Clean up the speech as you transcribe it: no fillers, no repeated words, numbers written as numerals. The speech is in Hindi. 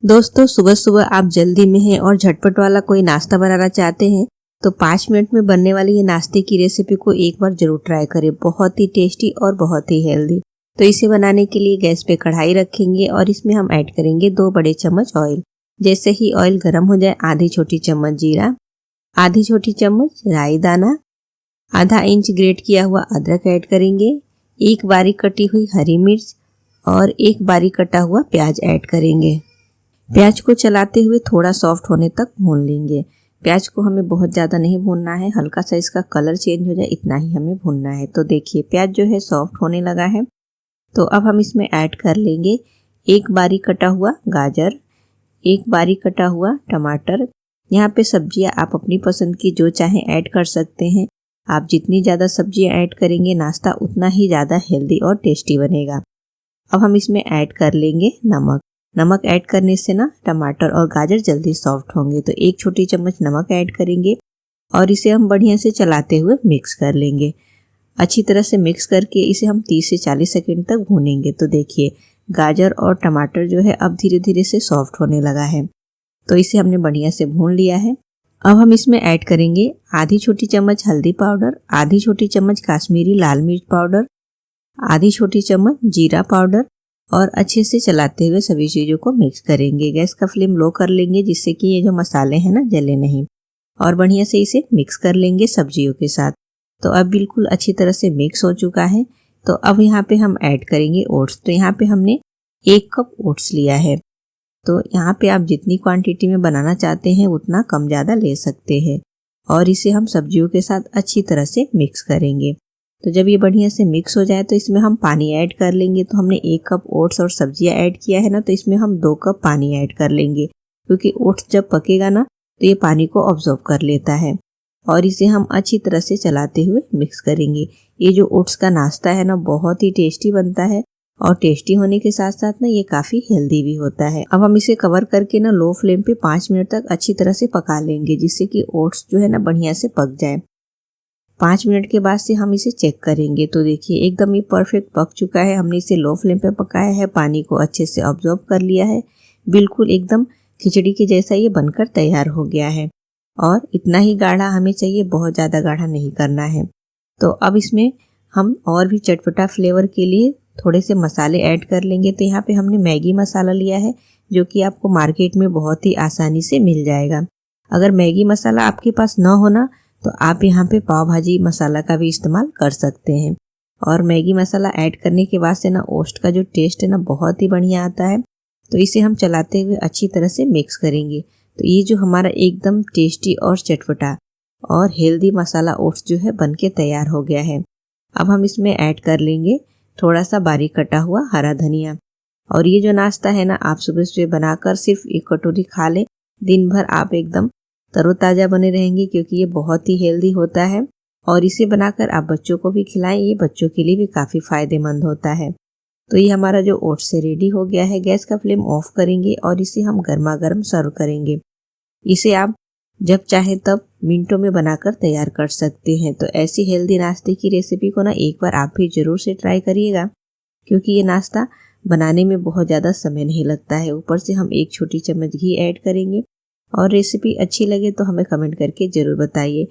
दोस्तों, सुबह सुबह आप जल्दी में हैं और झटपट वाला कोई नाश्ता बनाना चाहते हैं तो 5 मिनट में बनने वाली ये नाश्ते की रेसिपी को एक बार जरूर ट्राई करें। बहुत ही टेस्टी और बहुत ही हेल्दी। तो इसे बनाने के लिए गैस पे कढ़ाई रखेंगे और इसमें हम ऐड करेंगे 2 बड़े चम्मच ऑयल। जैसे ही ऑयल गर्म हो जाए आधी छोटी चम्मच जीरा, आधी छोटी चम्मच राई दाना, आधा इंच ग्रेट किया हुआ अदरक ऐड करेंगे, एक बारीक कटी हुई हरी मिर्च और एक बारीक कटा हुआ प्याज ऐड करेंगे। प्याज को चलाते हुए थोड़ा सॉफ्ट होने तक भून लेंगे। प्याज को हमें बहुत ज़्यादा नहीं भूनना है, हल्का सा इसका कलर चेंज हो जाए इतना ही हमें भूनना है। तो देखिए प्याज जो है सॉफ्ट होने लगा है। तो अब हम इसमें ऐड कर लेंगे एक बारीक कटा हुआ गाजर, एक बारीक कटा हुआ टमाटर। यहाँ पे सब्जियाँ आप अपनी पसंद की जो चाहें ऐड कर सकते हैं। आप जितनी ज़्यादा सब्जियाँ ऐड करेंगे नाश्ता उतना ही ज़्यादा हेल्दी और टेस्टी बनेगा। अब हम इसमें ऐड कर लेंगे नमक। नमक ऐड करने से ना टमाटर और गाजर जल्दी सॉफ्ट होंगे। तो एक छोटी चम्मच नमक ऐड करेंगे और इसे हम बढ़िया से चलाते हुए मिक्स कर लेंगे। अच्छी तरह से मिक्स करके इसे हम 30 से 40 सेकंड तक भूनेंगे। तो देखिए गाजर और टमाटर जो है अब धीरे धीरे से सॉफ्ट होने लगा है। तो इसे हमने बढ़िया से भून लिया है। अब हम इसमें ऐड करेंगे आधी छोटी चम्मच हल्दी पाउडर, आधी छोटी चम्मच काश्मीरी लाल मिर्च पाउडर, आधी छोटी चम्मच जीरा पाउडर और अच्छे से चलाते हुए सभी चीज़ों को मिक्स करेंगे। गैस का फ्लेम लो कर लेंगे जिससे कि ये जो मसाले हैं ना जले नहीं, और बढ़िया से इसे मिक्स कर लेंगे सब्जियों के साथ। तो अब बिल्कुल अच्छी तरह से मिक्स हो चुका है। तो अब यहाँ पे हम ऐड करेंगे ओट्स। तो यहाँ पे हमने 1 कप ओट्स लिया है। तो यहाँ पे आप जितनी क्वांटिटी में बनाना चाहते हैं उतना कम ज़्यादा ले सकते हैं और इसे हम सब्जियों के साथ अच्छी तरह से मिक्स करेंगे। तो जब ये बढ़िया से मिक्स हो जाए तो इसमें हम पानी ऐड कर लेंगे। तो हमने 1 कप ओट्स और सब्जियां ऐड किया है ना, तो इसमें हम 2 कप पानी ऐड कर लेंगे, क्योंकि ओट्स जब पकेगा ना तो ये पानी को ऑब्जॉर्ब कर लेता है। और इसे हम अच्छी तरह से चलाते हुए मिक्स करेंगे। ये जो ओट्स का नाश्ता है ना बहुत ही टेस्टी बनता है और टेस्टी होने के साथ साथ ना ये काफ़ी हेल्दी भी होता है। अब हम इसे कवर करके ना लो फ्लेम पे 5 मिनट तक अच्छी तरह से पका लेंगे, जिससे कि ओट्स जो है ना बढ़िया से पक जाए। 5 मिनट के बाद से हम इसे चेक करेंगे। तो देखिए एकदम ये परफेक्ट पक चुका है। हमने इसे लो फ्लेम पे पकाया है, पानी को अच्छे से ऑब्जॉर्ब कर लिया है। बिल्कुल एकदम खिचड़ी के जैसा ये बनकर तैयार हो गया है। और इतना ही गाढ़ा हमें चाहिए, बहुत ज़्यादा गाढ़ा नहीं करना है। तो अब इसमें हम और भी चटपटा फ्लेवर के लिए थोड़े से मसाले ऐड कर लेंगे। तो यहाँ पे हमने मैगी मसाला लिया है, जो कि आपको मार्केट में बहुत ही आसानी से मिल जाएगा। अगर मैगी मसाला आपके पास ना होना तो आप यहाँ पे पाव भाजी मसाला का भी इस्तेमाल कर सकते हैं। और मैगी मसाला ऐड करने के बाद से ना ओट्स का जो टेस्ट है ना बहुत ही बढ़िया आता है। तो इसे हम चलाते हुए अच्छी तरह से मिक्स करेंगे। तो ये जो हमारा एकदम टेस्टी और चटपटा और हेल्दी मसाला ओट्स जो है बनके तैयार हो गया है। अब हम इसमें ऐड कर लेंगे थोड़ा सा बारीक कटा हुआ हरा धनिया। और ये जो नाश्ता है ना आप सुबह सुबह बनाकर सिर्फ 1 कटोरी खा लें, दिन भर आप एकदम तरोताज़ा बने रहेंगे, क्योंकि ये बहुत ही हेल्दी होता है। और इसे बनाकर आप बच्चों को भी खिलाएं, ये बच्चों के लिए भी काफ़ी फ़ायदेमंद होता है। तो ये हमारा जो ओट्स से रेडी हो गया है। गैस का फ्लेम ऑफ करेंगे और इसे हम गर्मा गर्म सर्व करेंगे। इसे आप जब चाहे तब मिनटों में बनाकर तैयार कर सकते हैं। तो ऐसी हेल्दी नाश्ते की रेसिपी को ना एक बार आप भी ज़रूर से ट्राई करिएगा, क्योंकि ये नाश्ता बनाने में बहुत ज़्यादा समय नहीं लगता है। ऊपर से हम 1 छोटी चम्मच घी ऐड करेंगे। और रेसिपी अच्छी लगे तो हमें कमेंट करके ज़रूर बताइए।